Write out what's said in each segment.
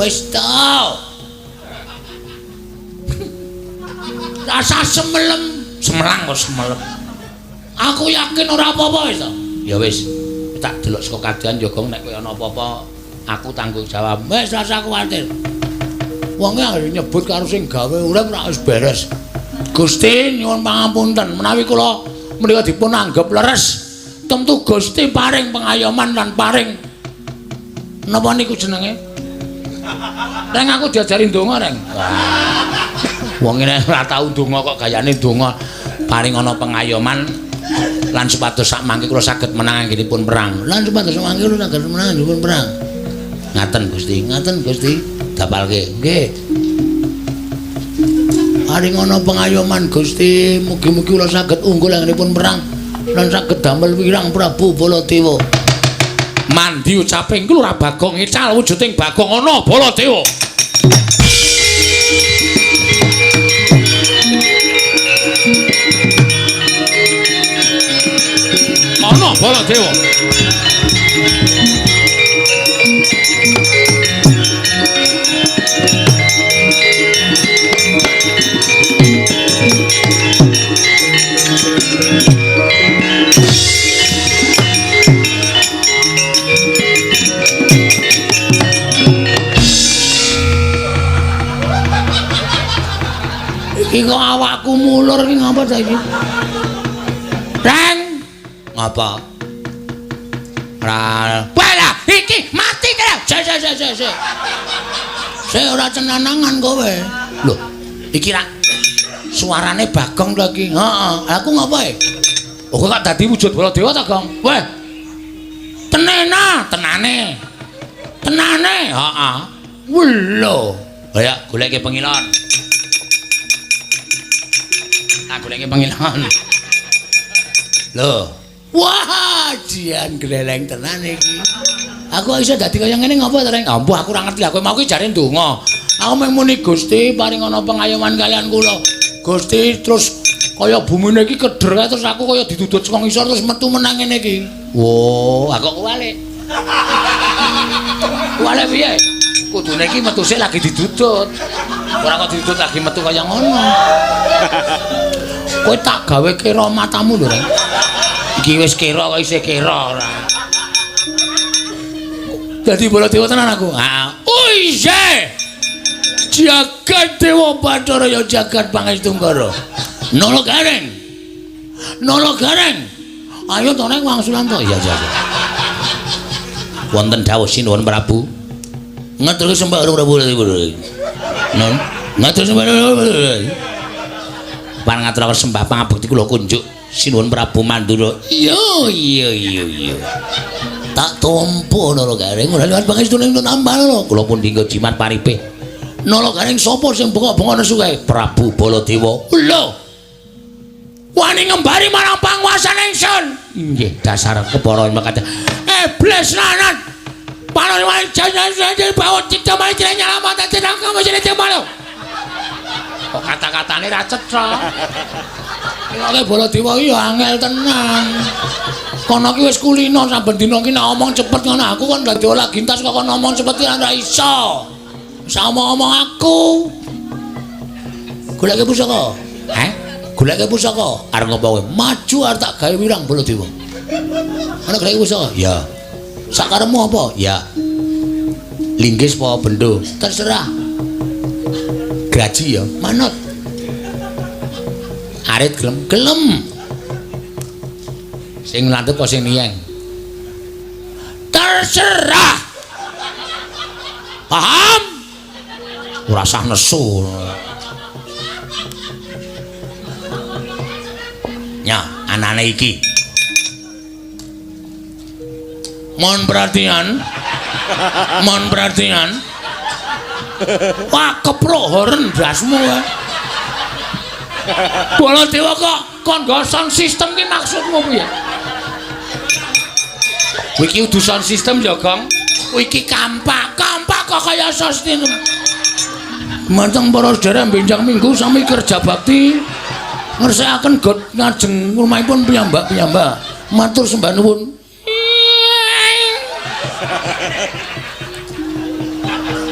Wis tau. Rasa semelang kok semelem. Aku yakin ora apa-apa wis to. Ya wis, tak delok saka kadean Jogong nek koyo ana apa-apa aku tanggung jawab. Wis rasa kuwatir. Wonge anggere nyebut karo sing gawe urip ora wis beres. Gusti nyuwun pangapunten menawi kula menika dipun anggap leres. Tentu Gusti paring pengayoman lan paring napa niku jenenge? Reng aku diajari ndonga, Reng. Wong nek ora tau ndonga kok gayane ndonga paring ana pengayoman lan supados sak mangke kula saged menang anggenipun perang. Lan supados sak mangke kula saged menang anggenipun perang. Ngaten Gusti, dapalke. Nggih. Paring ana pengayoman Gusti, mugi-mugi kula saged unggul anggenipun perang lan saged damel wirang Prabu Baladewa. Mandi ucape iku ora Bagong ical wujuding Bagong ana Baladewa. Ana Baladewa. Iki kok awakku mulur iki ngapa saiki? Reng. Ngapa? Bala, iki mati kira. Sik ora cenanangan kowe. Lho, iki ra suarane Bagong to iki. Heeh, aku ngapa e? Oh, kok dadi wujud Baladewa ta, Gong? Weh. Tenane. Heeh. Lho. Ayo goleke pengilon. Aku lagi panggilan. Loh. Wah, jian gleleng tenan iki. Aku iso dadi kaya ngene ngapa to, Reng? Ampuh aku ora ngerti. Aku mau ki jare ndonga. Aku mung muni Gusti paring ana pengayoman kalian kula. Gusti terus kaya bumine iki keder terus aku kaya didudut saka ngisor terus metu menang ngene iki. Wo, aku kuwalik. Kuwalik piye? Kudune iki metu sik lagi didudut. Ora kok didudut lagi metu kaya ngono. Kowe tak gawe kira matamu lho, Reng. Iki wis kira kok isih kira ora. Dadi Baladewa tenan aku. Ha. Oise. Jagat Dewa Bathara ya jagat Pangestu-Nggara. Nala Gareng. Ayo to Reng wangsulan to. Iya. Wonten dawuh sinuwun Prabu. Ngatur sembah Prabu. Non. Ngatur sembah pan ngaturaken sembah pangabekti kula kunjuk sinuwun Prabu Mandura. Iya. Tak tampa Nala Gareng ora liwat pangestune nambah lho. Kula pun dinggo jimat paripe. Nala Gareng sapa sing bengok-bengok nesu kae? Prabu Baladewa. Lho. Wani ngembari marang panguasane ingsun. Nggih, dasar kepara mekate. Iblis lanat. Panone wae jangan bawa cipta mari nyelamat jeneng kamu jeneng malu. Kok kata-katane ra cetha. Nek Baladewa iki angel tenan. Kono ki wis kulino saben dina ki nek omong cepet ngono aku kon dadi olah gintas kok kon ngomong cepet ki ora iso. Sama-omong aku. Goleke pusaka. Goleke pusaka. Arep ngopo kowe? Maju arep tak gawe wirang Baladewa. Ana goleke pusaka? Ya. Sakaremu apa? Ya. Linggis apa bendo? Terserah. Graji ya, manut. Arit gelem. Sing landhep apa sing niyeng? Terserah. Paham? Ora usah nesu. Ya, anane iki. Mohon perhatian. Wah, keprohoren dasmu wae. Baladewa kok kon nggo sound system ki maksudmu piye? Kowe iki udu sound system ya, Gong. Kowe iki kampak kok kaya sostin. Manteng para sedherek benjang minggu sami kerja bakti ngersakaken god ngajeng rumahipun piyambak. Matur sembah nuwun.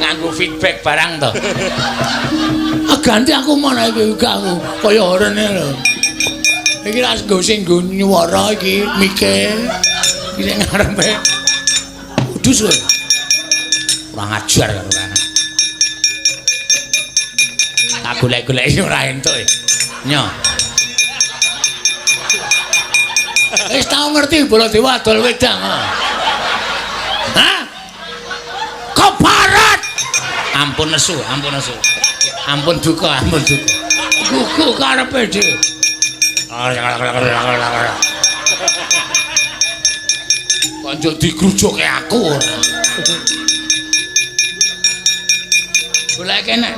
Nganggo feedback barang to. Ganti aku mana iki aku kaya orene lho. Iki ras nggo sing nggo nyuwara iki mikir. Iki sing ngarepe. Kudus kowe. Kurang ajar karo kan. Tak golek-golek ora entuk. Nyo. Wis tau ngerti Baladewa adol wedang. Hah? Keparat. Ampun nesu, ampun nesu. Ampun duka, ampun duka. Gugu karepe dhewe. Kanjeng digrujuke aku ora. Golek kene.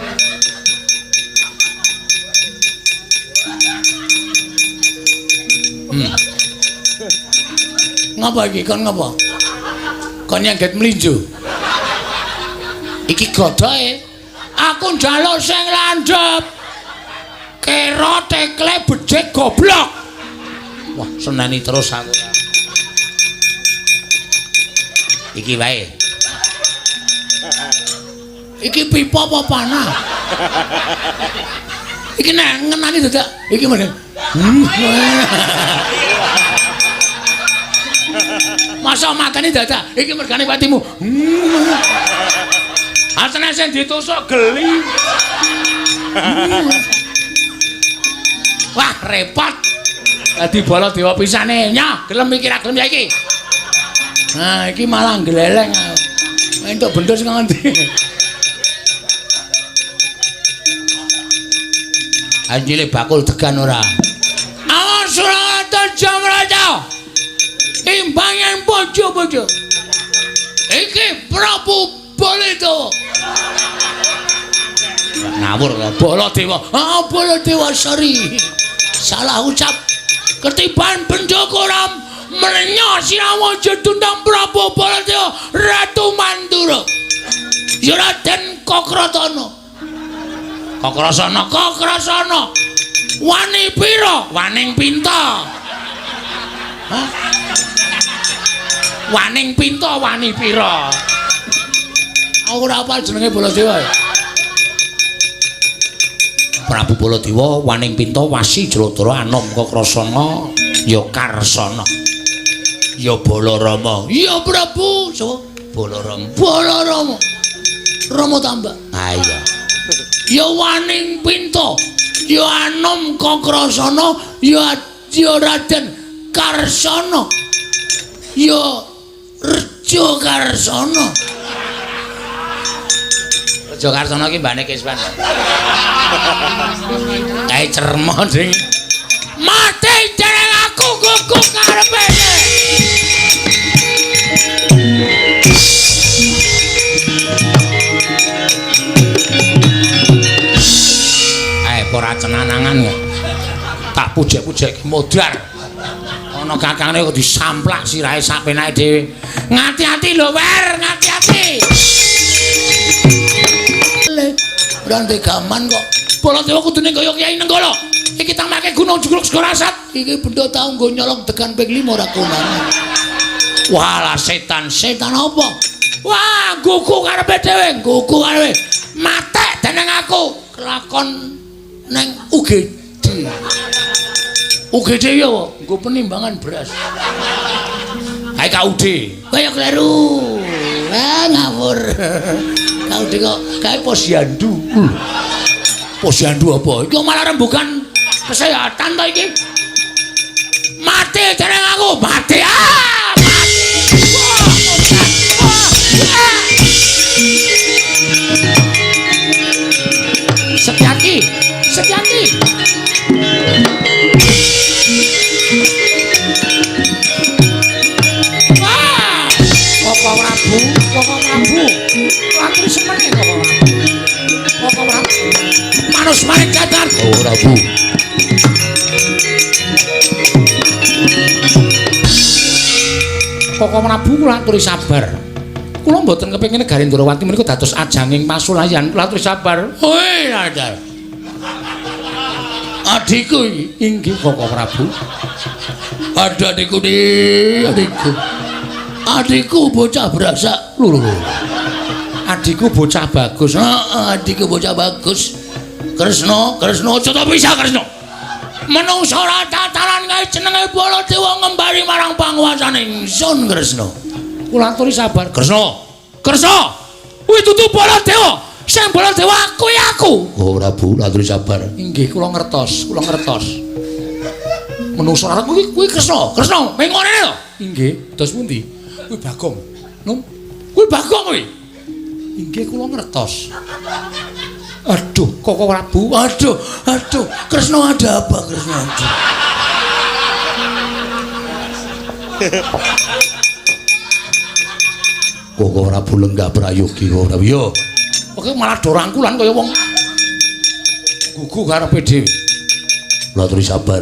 Ngapa iki kon ngapa? Kon nyangget mlinjo. Iki godhoke aku njaluk sing landhep. Kira tekle becik goblok. Wah, seneni terus aku. Iki wae. Iki pipa apa panah? Iki nek ngenani dadak iki meneh. Masa matane dadak iki mergane patimu. Asane sing ditusuk geli. Wah, repot. Dadi Baladewa pisane. Nyah, gelem iki ra gelem ya iki. Nah, iki malah gleleng. Entuk bendho sing ngendi. Anjile bakul degan ora. Awas Suratan Jamrata. Imbangan bojo-bojo. Iki Prabu Baladewa. Ngawur Baladewa. Ah, Baladewa sari. Salah ucap. Ketiban Bendokoram menyos Sirawaja tundang Prabu Baladewa Ratu Mandura. Raden Kokrasana. Kokrasana. Wani pira? Waning pinta. Hah? Waning pinta wani pira? Aku ora hafal jenenge Baladewa. Prabu Baladewa waning pinta wasi Jladara anom Kokrasana ya Karsana. Ya Balarama. Ya Prabu sapa? Balarama. Rama tambah. Ha iya. Ya waning pinta, ya anom Kokrasana, ya Raden Karsana. Ya Reja Karsana. Reja Karsana ki mbane Kiswan. Kae cermo ding. Mati dereng aku gugu karepe. Ora cenanangan ya. Tak pujek-pujek modar. Ana kakangne kok disamplak sirahe sak penake dhewe. Ngati-ati lho, Wer, ngati-ati. Rantai gaman kok. Baladewa kudune kaya Kyai Nenggala. Iki tamake Gunung Jugruk Segarasat. Iki bendha tau nggo nyolong tekan ping 5 ora konane. Walah setan apa? Wah, gugu karepe dhewe, gugu karepe. Matek dening aku. Kelakon neng UGD. UGD ya nggo penimbangan beras. Hai KUD. Kaya kleru. Ah ngawur. KUD kok kae posyandu. Posyandu apa? Iki malah rembugan kesehatan to iki. Mati dereng aku, mati. Ah, mati. Setyaki. Wah, Koko Prabu. Aku semene Koko Prabu. Manus maring kadar. Oh, Prabu. Koko Prabu kula aturi sabar. Kula mboten kepengin negari Ndarawati menika dados ajanging pasulayan. Kula aturi sabar. Hoi, Radar. Adikku inggih Koko Prabu. Adikku adikku bocah berasak. Lho. Adikku bocah bagus. Heeh, adikku bocah bagus. Kresna aja ta bisa Kresna. Menungsa ora tataran kae jenenge Baladewa ngembari marang panguwasane ingsun Kresna. Kula aturi sabar. Kresna. Kuwi dudu Baladewa. Sing Baladewa kuwi aku. Oh Prabu, aturi sabar. Inggih, kula ngertos. Menungsa ora kuwi Kresna. Ming ngene lho. Inggih, dos pundi? Kuwi Bagong. Nun. Kuwi Bagong kuwi. Inggih kula ngertos. Aduh, Koko Prabu. Aduh. Kresna ada apa Kresna? Koko Prabu lenggah prayogi Koko Prabu. Yo. Oke malah do rangkulan kaya wong gugu karepe dhewe. Kula aturi sabar.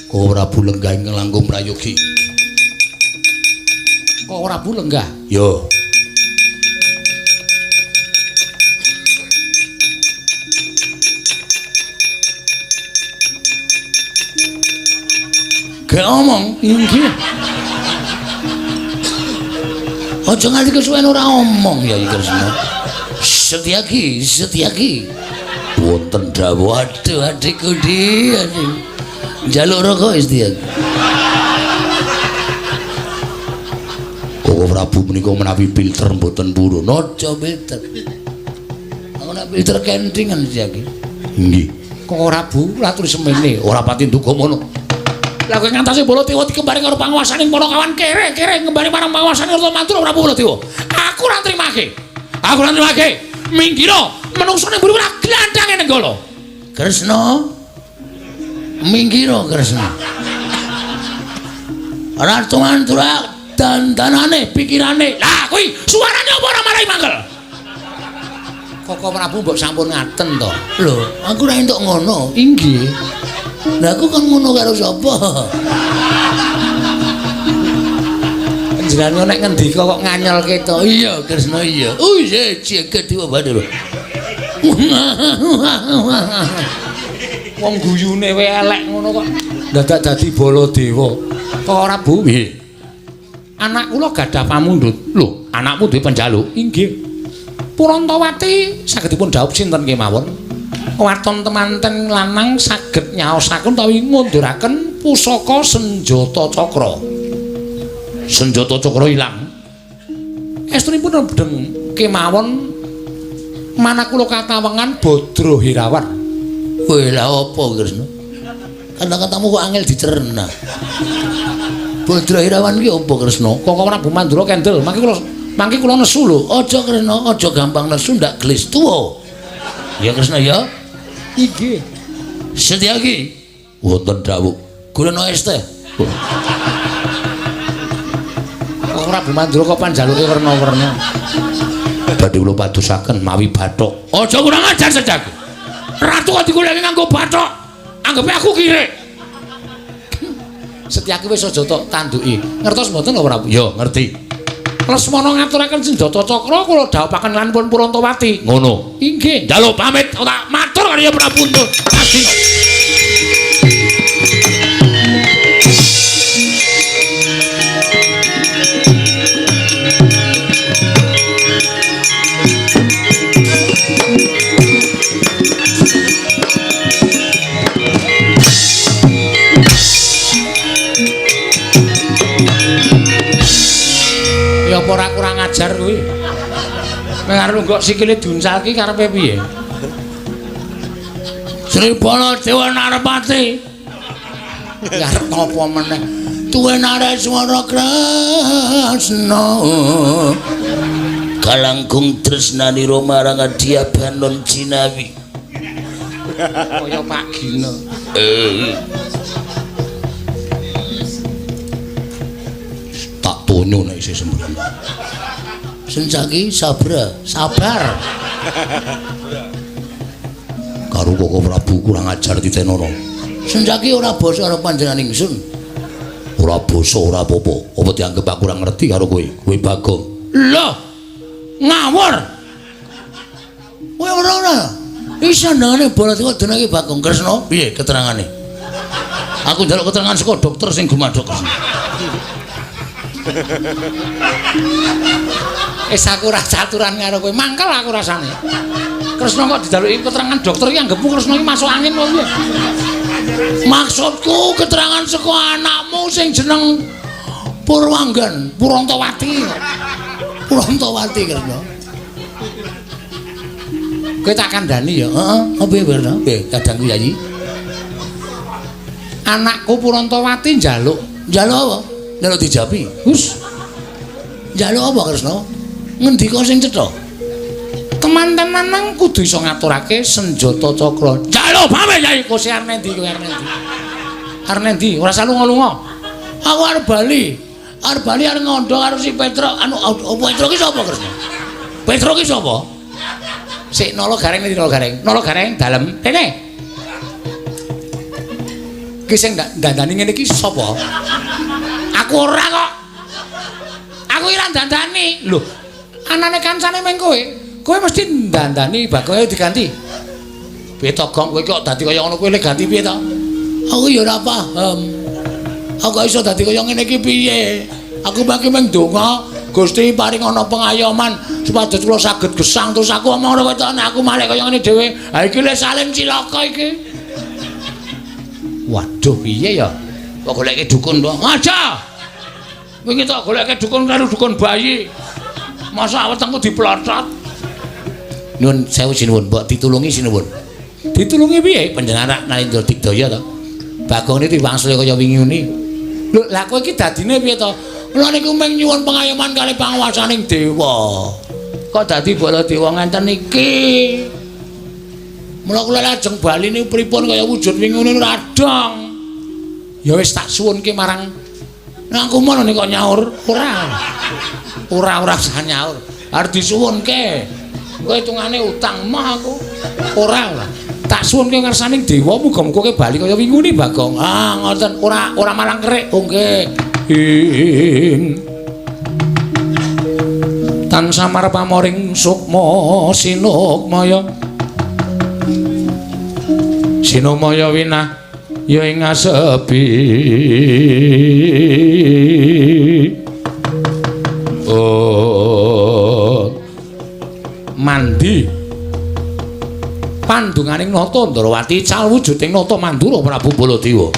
Koko Prabu lenggah ing langkung prayogi. Koko Prabu lenggah. Yo. Gak omong, inggih. Aja nganti kesuwen ora omong ya Kresna. Setyaki. Wonten dawuh, aduh adikku di. Njaluk rokok Setyaki. Koko Prabu menika menawi filter mboten purun. Aja filter. Ana filter kentingan Setyaki. Nggih. Koko Prabu latur semene. Ora pati nduk ngono. Lah kowe ngantasi Baladewa dikembari karo panguwasaning para kawan kere ngembari marang panguwasaning Rata Mantura Prabu Baladewa. Aku ora nrimake. Minggiro menungsane mburi ora glandange nenggala. Kresna. Minggiro Kresna. Rata Mantura dandanane pikirane. Lah kuwi suarane apa ora marai mangkel? Koko Prabu mbok sampun ngaten to. Lho, aku ora entuk ngono. Inggih. Lah aku kan ngono karo sapa? Panjenengan nek ngendika kok nganyelke to. Iya, Kresna iya. Oh iya, jagat diwabane lho. Wong guyune wae elek ngono kok. Dadak dadi Baladewa. Kok Prabu piye? Anak kula gadah pamundhut. Lho, anakmu duwe penjaluk? Inggih. Purantawati sagedipun dhaup sinten kemawon? Waton temanten lanang saged nyaosaken utawi ngunduraken pusaka senjata cakra. Senjata cakra ilang. Estunipun bedeng kemawon manakula katawengan Badra Hirawan. Kowe lha apa Kresna? Kata-katamu kok angel dicerna. Badra Hirawan ki apa Kresna? Koko Prabu Mandura kendel, mangke kula nesu lho. Aja Kresna, aja gampang nesu ndak gelis tuwa. Ya Kresna ya. Inggih. Setyaki. Wonten dawuh. Goleno es teh. Koko Prabu Mandura kok panjaluke werna-werna. Badhe kula padosaken mawi bathok. Aja kurang ajar Setyaki. Ratu kok digoleki nganggo bathok. Anggepe aku kirik. Setyaki wis aja tok tanduki. Ngertos mboten lho Prabu? Ya, ngerti. Lesmana ngaturaken senjata cakra kula dhaupaken lan pun Purantawati. Ngono. Inggih. Njaluk pamit tak matur karo ya Prabu Astina. Apa ora kurang ajar kuwi? Nek arep nggok sikile diuncalki karepe piye? Sri Baladewa Narpati. Arep napa meneh? Tuwe Nareswara Kresna. Kalangkung tresnani marang Adyabanon Jinawi. Kaya Pak Gina. Tonyo nek isih sembrang. Sencaki sabar. Karo Koko Prabu kurang ajar titenana. Sencaki ora basa karo panjenengan ingsun. Ora basa ora apa-apa. Apa dianggep aku ora ngerti karo kowe? Kowe Bagong. Lho. Ngawur. Kowe ora. Iki sandangane Baladewa jenenge Bagong Kresna. Piye keterangane? Aku njaluk keterangan saka dokter sing gumadhok. aku ora caturan karo kowe. Mangkel aku rasane. Kresna kok dijaluki keterangan dokter iki anggapmu Kresna iki masuk angin kok piye? Maksudku keterangan saka anakmu sing jeneng Purwanggan, Purantawati. Purantawati Kresna. Kowe tak kandhani ya. Heeh, piye Kresna? Piye kadangku Yayi? Anakku Purantawati njaluk apa? Njaluk dijapi. Hus. Njaluk apa Kresna? Ngendika sing cetha. Teman-teman nang kudu iso ngaturake senjata cakra. Njaluk bae Yai kowe arep endi kowe arep endi? Arep endi? Ora salu lunga. Aku arep bali. Arep bali arep ngondo karo si Petro. Petro ki sapa Kresna? Petro ki sapa? Sik Nala Gareng iki Nala Gareng. Nala Gareng dalem. Rene. Ki sing dandani ngene iki sapa? Aku ora kok. Aku iki ra dandani. Lho, anane kancane meng kowe. Kowe mesti dandani bakoe diganti. Piye to Gong kowe kok dadi kaya ngono kowe le ganti piye to? Aku ya ora paham. Aku gak iso dadi kaya ngene iki piye? Aku mangke meng donga Gusti paring ana pengayoman supados kula saged gesang terus aku omong karo kowe nek aku malih kaya ngene dhewe. Ha iki le saling cilaka iki. Waduh piye ya? Kok goleke dukun to? Aja. Wingi tok goleke dukun karo dukun bayi. Masa wetengku diplotot. Nun sewu sinuwun, mbok ditulungi sinuwun. Ditulungi piye? Panjenengan Narendra Digdaya to. Bagong iki wangsule kaya wingi ngene. Lho, lah kowe iki dadine piye to? Kula niku mung nyuwun pengayoman kali panguwasaning dewa. Kok dadi Baladewa ngenten iki? Mula kula lajeng bali niku pripun kaya wujud wingi ngene radong. Ya wis tak suwunke marang aku mono nek kok nyaur ora. Ora usah nyaur. Arep disuwunke. Kowe hitungane utang mah aku. Ora. Tak suwunke ngarsaning dewa muga-muga kowe bali kaya wingi ngene Bagong. Ah, ngoten. Ora malang kerik. Oh nggih. Tansah marpamoring sukma sinukmaya. Sinukmaya winah ya ing asepi. Oh. Mandi pandunganing nata Ndrawati cal wujuding nata Mandura Prabu Baladewa.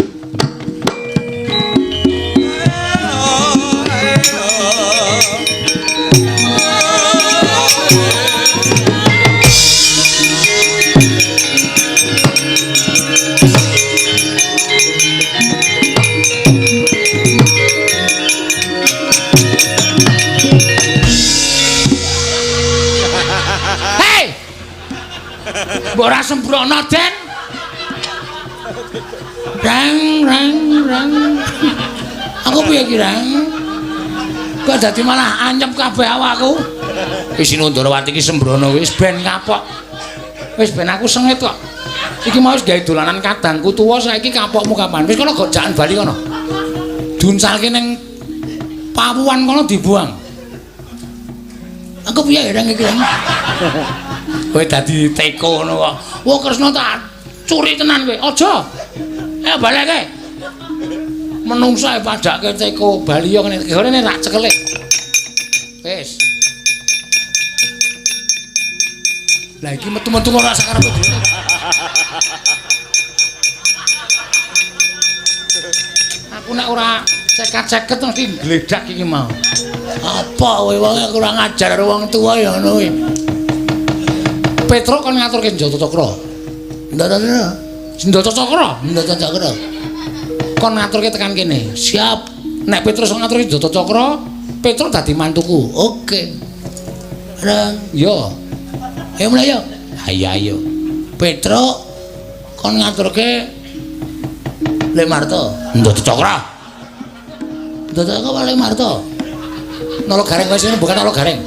Mbok ora sembrono Den. Rang. Aku piye ki Rang? Kok dadi malah anyep kabeh awakku. Wis Ndrawati iki sembrono wis ben kapok. Wis ben aku sengit kok. Iki mau wis gawe dolanan kadangku tuwa saiki kapokmu kapan? Wis kono gojakan bali kono. Duncalke ning pawuan kono dibuang. Aku piye Rang iki Rang? Kowe dadi teko ngono kok. Wah Kresna tak curi tenan kowe. Aja. Ayo baleke. Menungso ae padake teko bali yo ngene. Gorene rak cekelek. Wis. Lah iki metu-metu ora sakarepe dhewe. Aku nek ora ceket-ceket mesti gledak iki mau. Apa kowe wong kurang ajar karo wong tuwa ya ngono kuwi. Petro kan ngaturke Njata Cakra. Njata Cakra. Kon ngaturke tekan kene. Siap. Nek Petro iso ngaturke Njata Cakra, Petro dadi mantuku. Oke. Rang, yo. Ayo mulai yo. Ayo. Petro kon ngaturke Lek Marta. Njata Cakra. Njata Cakra Lek Marta. Nala Gareng wae sing bukan Nala Gareng.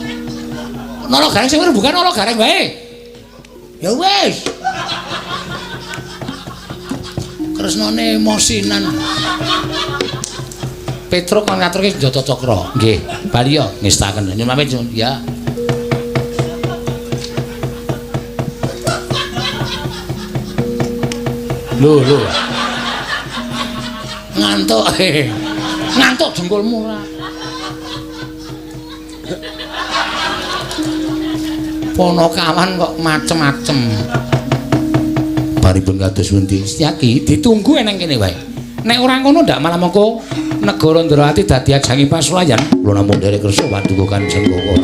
Nala Gareng sing bukan Nala Gareng wae. Ya wis. Kresnane emosinan. Petro kon ngaturke Njata Cakra. Nggih, bali yo ngestaken. Nyuwun pamit ya. Lho. Ngantuk. Ngantuk dengkulmu ora. Ponokawan kok macem-macem. Paripun kados pundi? Setyaki ditunggu eneng kene wae. Nek ora ngono ndak malah mengko negara Ndrawati dadi ajangi pasulayan. Kula namung derek kersa paduka Kanjeng Koko.